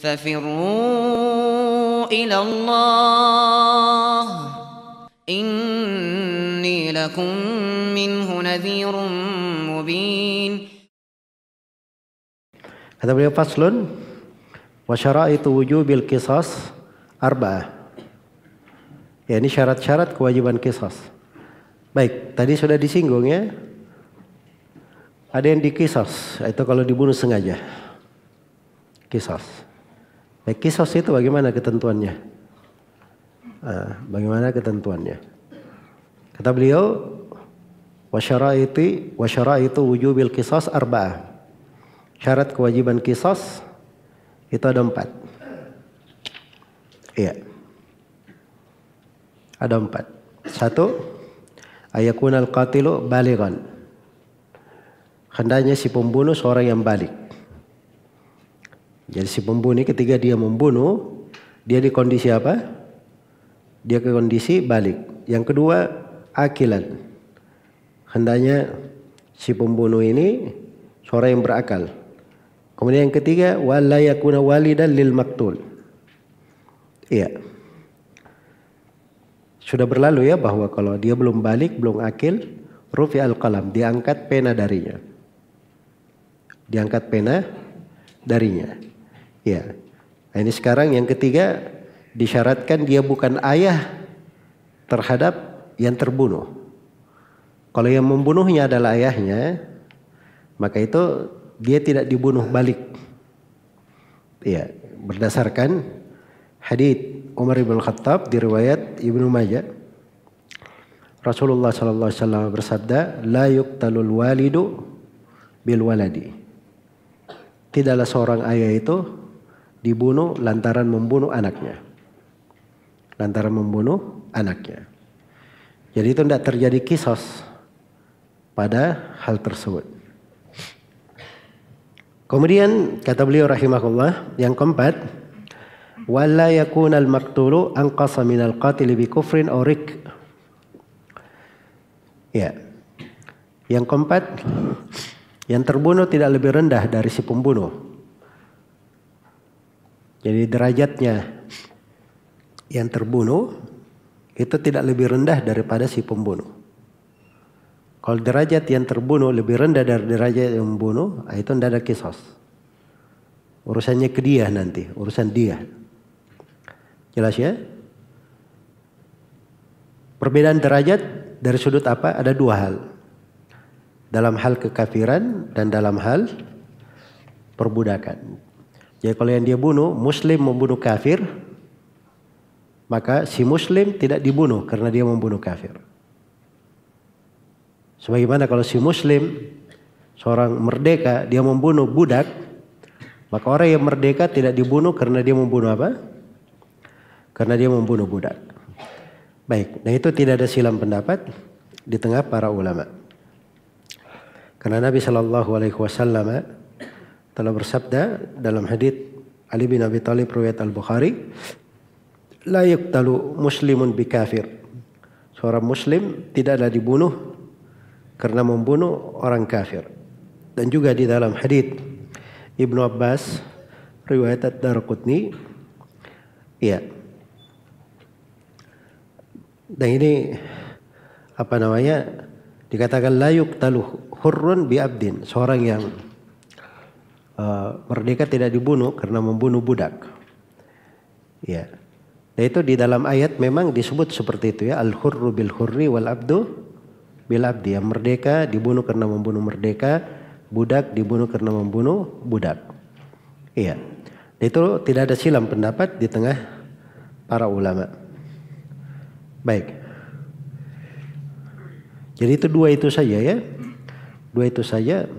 ففروا إلى الله إني لكم منه نذير مبين. Kata beliau faslun wa syara'itu wujubil qisas arba'ah. Ya, ini syarat-syarat kewajiban qisas. Baik, tadi sudah disinggung ya. Ada yang dikisas, itu kalau dibunuh sengaja. Qisas. Baik, qisas itu bagaimana ketentuannya? Bagaimana ketentuannya? Kata beliau wa syara'itu wujubil qisas arba'ah. Syarat kewajiban qisas itu ada 4. Iya. Ada 4. 1, ayakunal qatilu balighan. Hendaknya si pembunuh seorang yang balik. Jadi si pembunuh ketika dia membunuh, dia di kondisi apa? Dia ke kondisi balik. Yang kedua, akilan. Hendaknya si pembunuh ini seorang yang berakal. Kemudian yang ketiga, wala yakuna walidan lil maktul. Iya. Sudah berlalu ya bahwa kalau dia belum balik, belum akil, rufi al-qalam, diangkat pena darinya. Diangkat pena darinya. Iya. Nah, ini sekarang yang ketiga, disyaratkan dia bukan ayah terhadap yang terbunuh. Kalau yang membunuhnya adalah ayahnya, maka itu dia tidak dibunuh balik. Ya, berdasarkan hadits Umar bin Khattab di riwayat Ibnu Majah, Rasulullah sallallahu alaihi wasallam bersabda, la yuqtalul walidu bil waladi. Tidaklah seorang ayah itu dibunuh lantaran membunuh anaknya. Lantaran membunuh anaknya. Jadi itu tidak terjadi qisas pada hal tersebut. Kemudian kata beliau rahimahullah yang keempat, wala yakunal maqtulu anqasa minal qatil bi kufrin aw rik. Ya. Yang keempat, yang terbunuh tidak lebih rendah dari si pembunuh. Jadi derajatnya yang terbunuh itu tidak lebih rendah daripada si pembunuh. Kalau derajat yang terbunuh lebih rendah dari derajat yang membunuh, itu tidak ada qisas. Urusannya ke dia nanti, urusan dia. Jelas ya? Perbedaan derajat dari sudut apa? Ada 2 hal. Dalam hal kekafiran dan dalam hal perbudakan. Jadi kalau yang dia bunuh, muslim membunuh kafir, maka si muslim tidak dibunuh karena dia membunuh kafir. Sebagaimana kalau si muslim, seorang merdeka, dia membunuh budak, maka orang yang merdeka tidak dibunuh karena dia membunuh apa? Karena dia membunuh budak. Baik, nah itu tidak ada silang pendapat di tengah para ulama. Karena Nabi Shallallahu Alaihi Wasallam telah bersabda dalam hadits Ali bin Abi Thalib riwayat Al-Bukhari, la yuqtalu muslimun bi kafir. Seorang muslim tidaklah dibunuh karena membunuh orang kafir. Dan juga di dalam hadits Ibnu Abbas riwayat Ad-Darqutni, ya. Dan ini apa namanya? Dikatakan la yuqtalu hurrun bi abdin. Seorang yang merdeka tidak dibunuh karena membunuh budak. Ya. Dan itu di dalam ayat memang disebut seperti itu ya, al-hurru bil hurri wal abdu bil abdi. Yang merdeka dibunuh karena membunuh merdeka, budak dibunuh karena membunuh budak. Iya. Itu tidak ada silang pendapat di tengah para ulama. Baik. Jadi itu 2 itu saja ya. 2 itu saja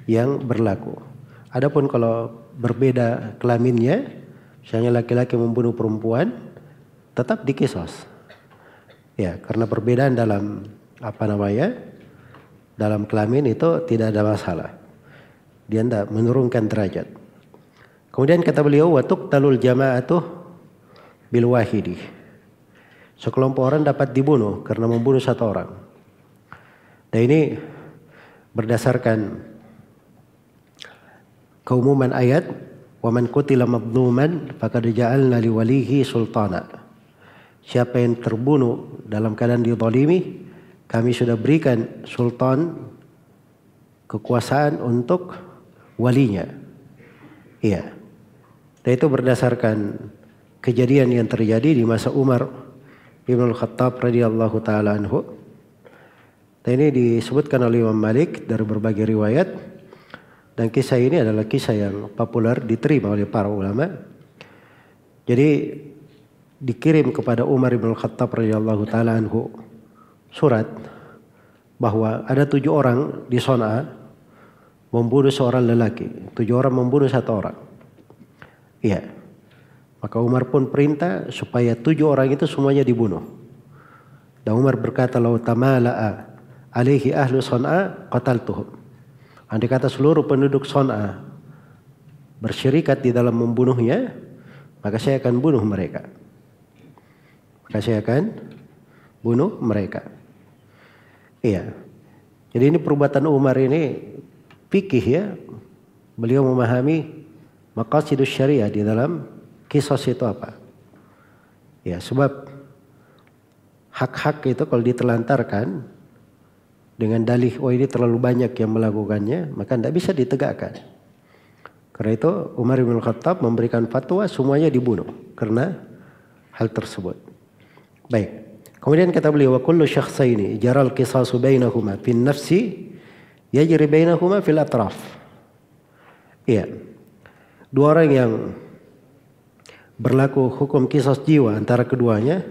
yang berlaku. Adapun kalau berbeda kelaminnya, misalnya laki-laki membunuh perempuan, tetap diqisas. Ya, karena perbedaan dalam dalam kelamin itu tidak ada masalah. Dia tidak menurunkan derajat. Kemudian kata beliau, wa tuqtalul jama'atu bil wahidi. Sekelompok orang dapat dibunuh karena membunuh 1 orang. Dan ini berdasarkan keumuman ayat Wa man qutila madluman faqad ja'alna liwalihi sultana. Siapa yang terbunuh dalam keadaan dizalimi, kami sudah berikan sultan, kekuasaan untuk walinya. Iya. Dan itu berdasarkan kejadian yang terjadi di masa Umar Ibn Khattab radhiyallahu taala anhu. Dan ini disebutkan oleh Imam Malik dari berbagai riwayat. Dan kisah ini adalah kisah yang populer, diterima oleh para ulama. Jadi dikirim kepada Umar bin Khattab radhiyallahu taala anhu surat bahwa ada 7 orang di Son'a membunuh seorang lelaki, 7 orang membunuh 1 orang. Iya. Maka Umar pun perintah supaya 7 orang itu semuanya dibunuh. Dan Umar berkata, "Lau tamala'a alaihi ahlu Son'a qataltuhum." Andai kata seluruh penduduk Son'a bersyirikat di dalam membunuhnya, maka saya akan bunuh mereka. Iya. Jadi ini perbuatan Umar ini fikih ya. Beliau memahami maqasidus syariah di dalam qisas itu apa. Ya, sebab hak-hak itu kalau ditelantarkan dengan dalih, oh ini terlalu banyak yang melakukannya, maka tidak bisa ditegakkan. Karena itu Umar bin Khattab memberikan fatwa semuanya dibunuh karena hal tersebut. Baik. Kemudian kata beliau, wa kullu syakhsaini jaral qisasu bainahuma fin nafsi yajri bainahuma fil atraf. Iya. 2 orang yang berlaku hukum qisas jiwa antara keduanya,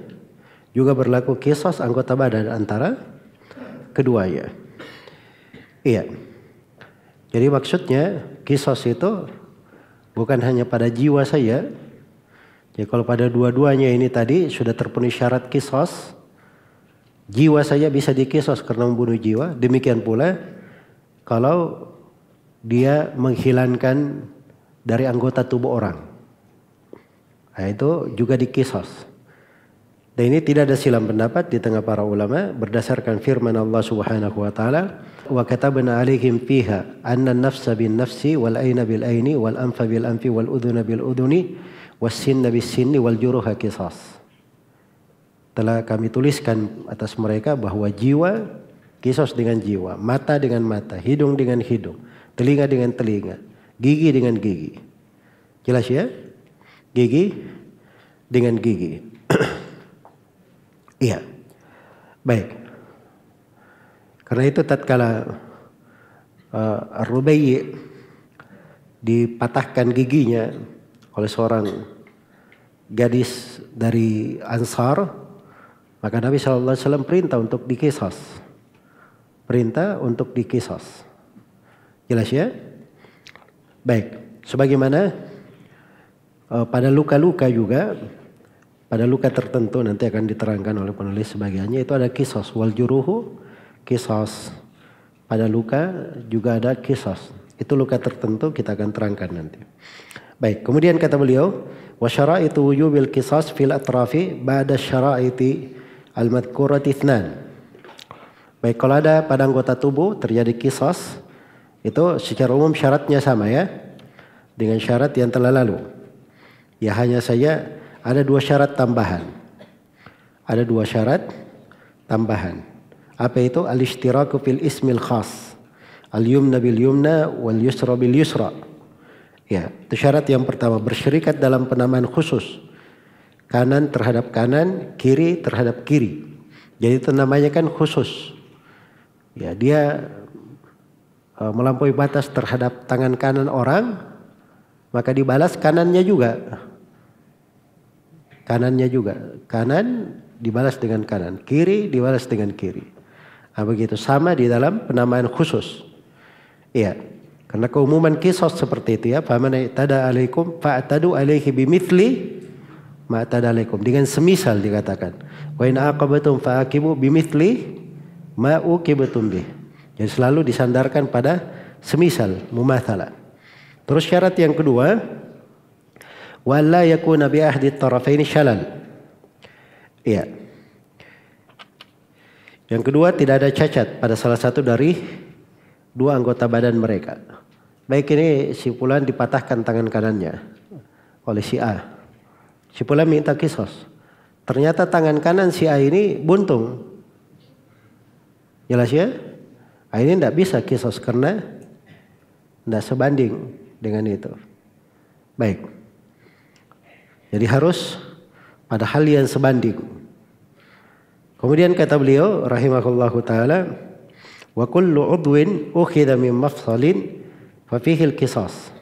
juga berlaku qisas anggota badan antara keduanya. Iya. Jadi maksudnya qisas itu bukan hanya pada jiwa saja. Jadi kalau pada dua-duanya ini tadi sudah terpenuhi syarat qisas, jiwa saja bisa diqisas karena membunuh jiwa. Demikian pula kalau dia menghilangkan dari anggota tubuh orang, nah, itu juga diqisas. Dan ini tidak ada silang pendapat di tengah para ulama berdasarkan firman Allah Subhanahu wa taala, "Wa katabna 'alaihim fiha anna an-nafsa bin-nafsi wal 'aina bil-'aini wal anfa bil-anfi wal udhuna bil-udhuni was sinna bis-sinni wal juruha qisas." Telah kami tuliskan atas mereka bahwa jiwa qisas dengan jiwa, mata dengan mata, hidung dengan hidung, telinga dengan telinga, gigi dengan gigi. Jelas ya? Gigi dengan gigi. Iya. Baik. Karena itu tatkala Ar-Rubayyi dipatahkan giginya oleh seorang gadis dari Ansar, maka Nabi SAW perintah untuk diqisas. Jelas ya? Baik. Sebagaimana pada luka-luka juga, pada luka tertentu nanti akan diterangkan oleh penulis sebagiannya, itu ada qisas wal juruhu, qisas. Pada luka juga ada qisas. Itu luka tertentu kita akan terangkan nanti. Baik, kemudian kata beliau, wa syara'itu wujubil qisas fil atrafi ba'da syara'iti al-madhkurati itsnan. Baik, kalau ada pada anggota tubuh terjadi qisas, itu secara umum syaratnya sama ya dengan syarat yang telah lalu. Ya hanya saja ada 2 syarat tambahan. Apa itu? Al-ishtiraku fil ismil khas. Al-yumna bil yumna wal yusra bil yusra. Ya, itu syarat yang pertama, bersyirikat dalam penamaan khusus. Kanan terhadap kanan, kiri terhadap kiri. Jadi itu namanya kan khusus. Ya, dia melampaui batas terhadap tangan kanan orang, maka dibalas kanannya juga. Kanan dibalas dengan kanan, kiri dibalas dengan kiri. Nah, begitu sama di dalam penamaan khusus. Iya, karena keumuman qisas seperti itu ya. Faman i'tada alaikum fa'tadu alaihi bimithli ma i'tada alaikum. Dengan semisal dikatakan. Wa in aqabatum fa'aqibu bimithli ma uqibtum bih. Jadi selalu disandarkan pada semisal, mumatsalah. Terus syarat yang kedua, wala yakuna bi ahdi tarafaini syalal. Iya. Yang kedua, tidak ada cacat pada salah satu dari 2 anggota badan mereka. baik ini si fulan dipatahkan tangan kanannya oleh si A. Si fulan minta kisos. Ternyata tangan kanan si A ini buntung. Jelas ya? Nah, ini tidak bisa kisos karena tidak sebanding dengan itu. Baik. Jadi harus pada hal yang sebanding. Kemudian kata beliau rahimahullahu taala, wa kullu udwin ukhidha min mafsalin fa fihi al-qisas.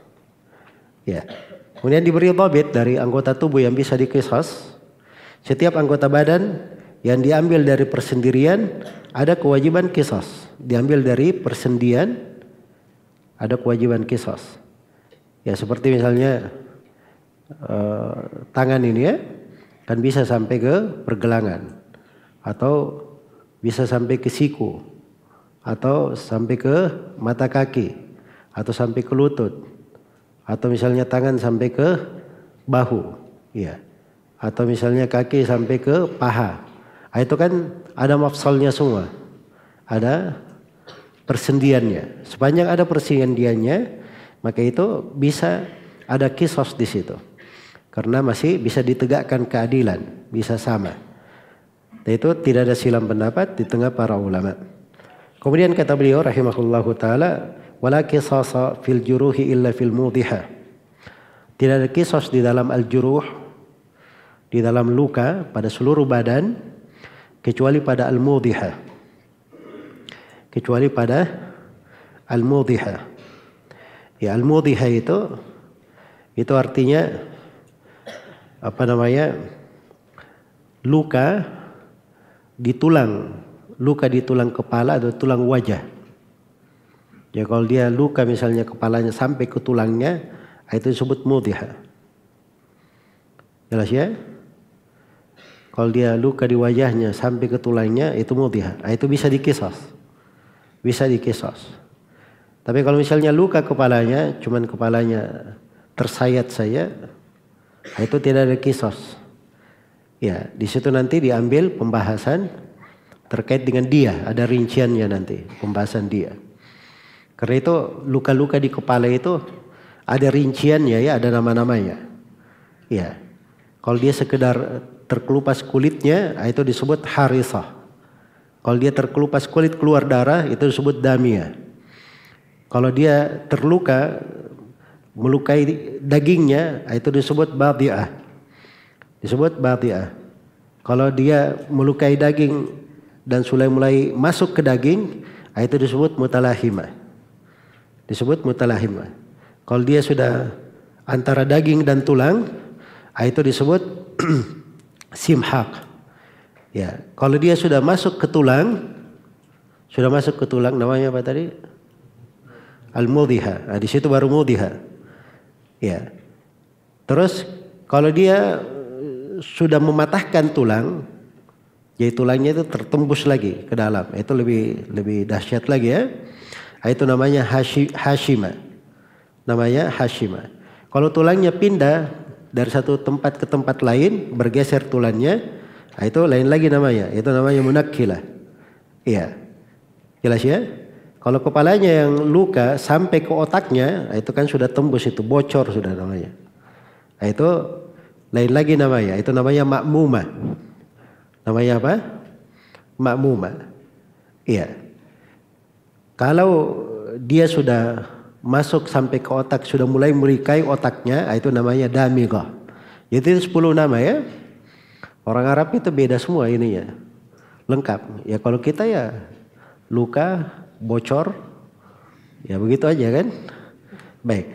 Ya. Kemudian diberi dhabit dari anggota tubuh yang bisa dikisas. Setiap anggota badan yang diambil dari persendirian ada kewajiban qisas. Diambil dari persendian ada kewajiban qisas. Ya seperti misalnya tangan ini ya kan bisa sampai ke pergelangan atau bisa sampai ke siku atau sampai ke mata kaki atau sampai ke lutut atau misalnya tangan sampai ke bahu ya atau misalnya kaki sampai ke paha. Nah, itu kan ada mafsalnya semua, ada persendiannya. Sepanjang ada persendiannya maka itu bisa ada kisos di situ. Karena masih bisa ditegakkan keadilan, bisa sama. Dan itu tidak ada silang pendapat di tengah para ulama. Kemudian kata beliau rahimahullahu taala, wala qisasa fil juruhi illa fil mudhiha. Tidak ada kisos di dalam al-juruh, di dalam luka pada seluruh badan kecuali pada al-mudhiha. Kecuali pada al-mudhiha. Ya al-mudhiha itu artinya apa namanya? Luka di tulang kepala atau tulang wajah. Ya kalau dia luka misalnya kepalanya sampai ke tulangnya, itu disebut mudhiha. Jelas ya? Kalau dia luka di wajahnya sampai ke tulangnya itu mudhiha. Itu bisa dikisas. Bisa dikisas. Tapi kalau misalnya luka kepalanya, cuman kepalanya tersayat saja, itu tidak ada kisos. Ya, di situ nanti diambil pembahasan terkait dengan dia, ada rinciannya nanti, pembahasan dia. Karena itu luka-luka di kepala itu ada rinciannya ya, ada nama-namanya. Ya. Kalau dia sekedar terkelupas kulitnya, itu disebut harisah. Kalau dia terkelupas kulit keluar darah, itu disebut damiyah. Kalau dia terluka melukai dagingnya, itu disebut badi'ah. Disebut badi'ah. Kalau dia melukai daging dan sudah mulai masuk ke daging, itu disebut mutalahimah. Disebut mutalahimah. Kalau dia sudah antara daging dan tulang, itu disebut simhaq. Ya, kalau dia sudah masuk ke tulang, namanya apa tadi? Al-mudhiha. Nah, di situ baru mudhiha. Ya. Terus kalau dia sudah mematahkan tulang, jadi tulangnya itu tertembus lagi ke dalam. Itu lebih dahsyat lagi ya. Itu namanya hashima. Namanya hashima. Kalau tulangnya pindah dari satu tempat ke tempat lain, bergeser tulangnya, itu lain lagi namanya. Itu namanya munakkilah. Iya. Jelas ya? Kalau kepalanya yang luka sampai ke otaknya, itu kan sudah tembus, itu bocor sudah namanya. Itu lain lagi namanya. Itu namanya ma'mumah. Namanya apa? Ma'mumah. Iya. Kalau dia sudah masuk sampai ke otak, sudah mulai melukai otaknya, itu namanya damighah. Jadi itu 10 nama ya. Orang Arab itu beda semua ininya. Lengkap. Ya kalau kita ya luka, bocor, ya begitu aja kan. Baik.